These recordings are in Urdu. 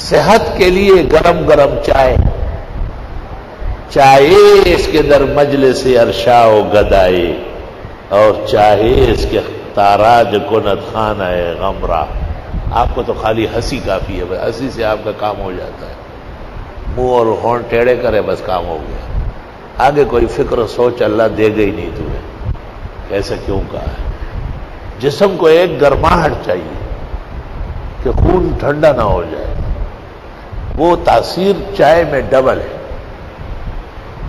صحت کے لیے گرم گرم چائے، چاہے اس کے در مجلس عرشا و گدائے، اور چاہے اس کے تاراج کند خانہ غمرہ۔ آپ کو تو خالی ہنسی کافی ہے، بس ہنسی سے آپ کا کام ہو جاتا ہے، منہ اور ہونٹ ٹیڑھے کرے بس کام ہو گیا، آگے کوئی فکر و سوچ اللہ دے گا ہی نہیں تمہیں، ایسا کیوں کہا ہے؟ جسم کو ایک گرماہٹ چاہیے کہ خون ٹھنڈا نہ ہو جائے، وہ تاثیر چائے میں ڈبل ہے،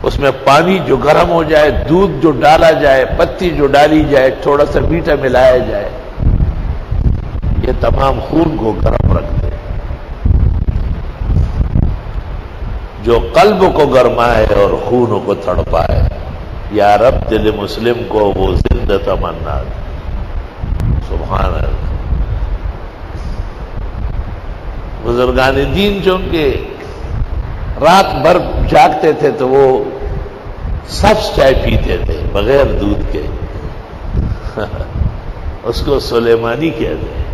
اس میں پانی جو گرم ہو جائے، دودھ جو ڈالا جائے، پتی جو ڈالی جائے، تھوڑا سا میٹھا ملایا جائے، یہ تمام خون کو گرم رکھتے ہیں۔ جو قلب کو گرمائے اور خون کو تڑپائے، یا رب دل مسلم کو وہ زندہ تمنا دے۔ سبحان اللہ۔ بزرگان دین چونکہ رات بھر جاگتے تھے تو وہ سبز چائے پیتے تھے بغیر دودھ کے، اس کو سلیمانی کہتے ہیں۔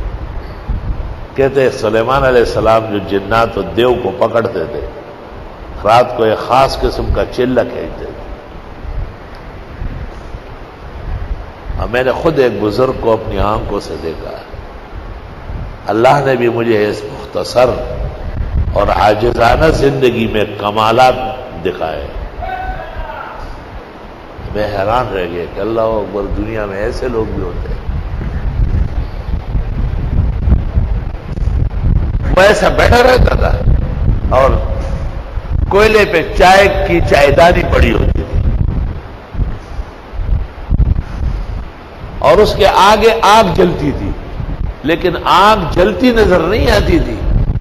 کہتے ہیں سلیمان علیہ السلام جو جنات و دیو کو پکڑتے تھے، رات کو ایک خاص قسم کا چلہ کھینچتے تھے۔ اور میں نے خود ایک بزرگ کو اپنی آنکھوں سے دیکھا ہے۔ اللہ نے بھی مجھے اس مختصر اور عاجزانہ زندگی میں کمالات دکھائے، میں حیران رہ گیا کہ اللہ اکبر، دنیا میں ایسے لوگ بھی ہوتے ہیں۔ وہ ایسا بیٹھا رہتا تھا اور کوئلے پہ چائے کی چائےدانی پڑی ہوتی تھی، اور اس کے آگے آگ جلتی تھی، لیکن آگ جلتی نظر نہیں آتی تھی،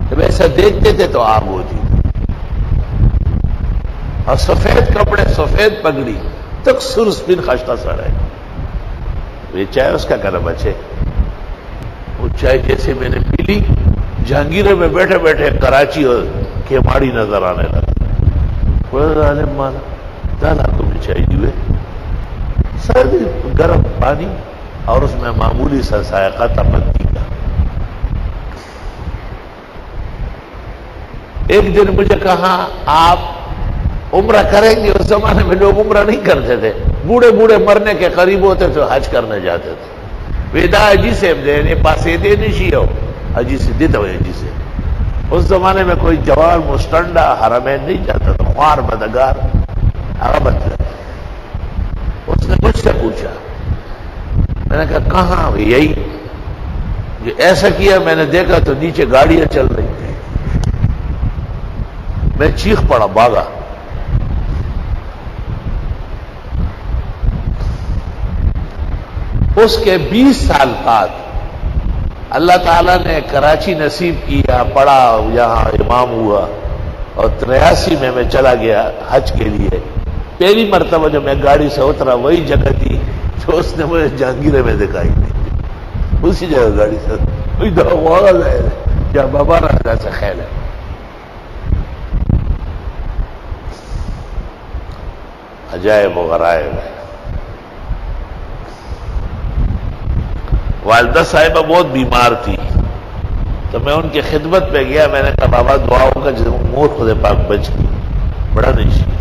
جب ایسا دیکھتے تھے تو آگ ہوتی تھی، اور سفید کپڑے، سفید پگڑی، تک سر سپن خشتا سڑ ہے۔ یہ چائے اس کا کرم بچے، وہ چائے جیسے میں نے پی لی، جہانگیرے میں بیٹھے بیٹھے کراچی اور کیماڑی نظر آنے لگا۔ مانا دانا کو بھی چائے دیوے، سرد گرم پانی اور اس میں معمولی سا ذائقہ تھا پتی کا۔ ایک دن مجھے کہا آپ عمرہ کریں گے؟ اس زمانے میں لوگ عمرہ نہیں کرتے تھے، بوڑھے بوڑھے مرنے کے قریب ہوتے تو حج کرنے جاتے تھے۔ ویدا حجی سے دینے پاسے دے نشی ہو حجی سے دیتا ہوئے حجی سے۔ اس زمانے میں کوئی جوان مستنڈا حرمین نہیں جاتا تھا، خوار بدگار عربت۔ اس نے مجھ سے پوچھا، میں نے کہا کہاں؟ یہی جو ایسا کیا میں نے دیکھا تو نیچے گاڑیاں چل رہی تھیں، میں چیخ پڑا، بھاگا۔ اس کے 20 سال بعد اللہ تعالیٰ نے کراچی نصیب کیا، پڑھا، یہاں امام ہوا، اور 83 میں چلا گیا حج کے لیے۔ پہلی مرتبہ جب میں گاڑی سے اترا وہی جگہ تھی جو اس نے مجھے جہانگیرے میں دکھائی تھی، اسی جگہ گاڑی سے جہاں بابا راجا سے خیال ہے۔ عجائب و غرائب ہے۔ والدہ صاحبہ بہت بیمار تھی تو میں ان کی خدمت پہ گیا، میں نے کہا بابا دعاؤں کا مور خود پاک بچ گئی، بڑا نہیں،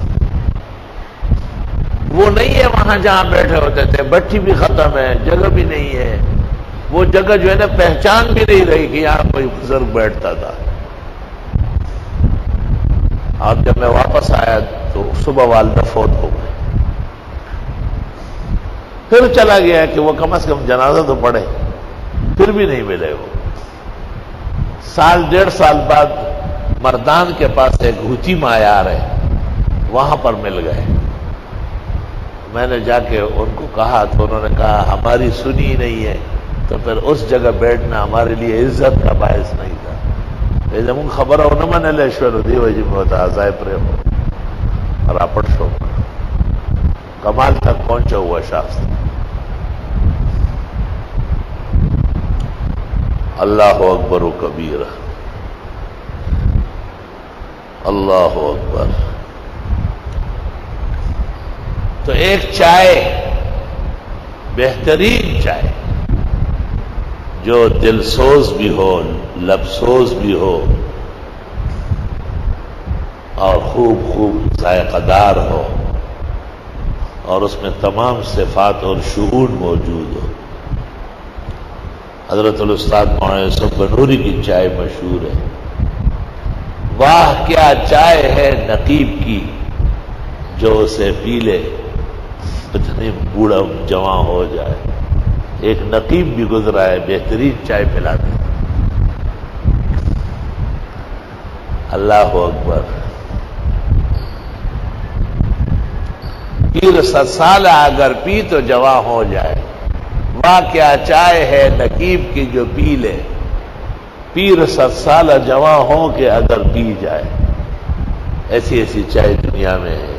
وہ نہیں ہے وہاں جہاں بیٹھے ہوتے تھے، بٹھی بھی ختم ہے، جگہ بھی نہیں ہے، وہ جگہ جو ہے نا پہچان بھی نہیں رہی کہ یہاں کوئی بزرگ بیٹھتا تھا۔ اب جب میں واپس آیا تو صبح والدہ فوت ہو گئے۔ پھر چلا گیا کہ وہ کم از کم جنازہ تو پڑھے، پھر بھی نہیں ملے۔ وہ سال 1.5 سال بعد مردان کے پاس ایک ہوتی معیار ہے، وہاں پر مل گئے۔ میں نے جا کے ان کو کہا تو انہوں نے کہا ہماری سنی نہیں ہے، تو پھر اس جگہ بیٹھنا ہمارے لیے عزت کا باعث نہیں تھا۔ جب خبر ہو نہ من ایشور دیو جی میں ہوتا عزائے پریم اور آپٹ شو کمال تک پہنچا ہوا شخص۔ اللہ اکبر و کبیرہ، اللہ اکبر۔ تو ایک چائے، بہترین چائے جو دل سوز بھی ہو، لب سوز بھی ہو، اور خوب خوب ذائقہ دار ہو اور اس میں تمام صفات اور شعور موجود ہو۔ حضرت الاستاذ مولانا یوسف بنوری کی چائے مشہور ہے، واہ کیا چائے ہے نقیب کی، جو اسے پی لے اتنے بوڑھا جوان ہو جائے۔ ایک نقیب بھی گزرا ہے، بہترین چائے پلاتے ہیں۔ اللہ اکبر۔ پیر 100 سال اگر پی تو جوان ہو جائے، واہ کیا چائے ہے نقیب کی جو پی لے، پیر 100 سال جوان ہو کے اگر پی جائے۔ ایسی ایسی چائے دنیا میں ہے۔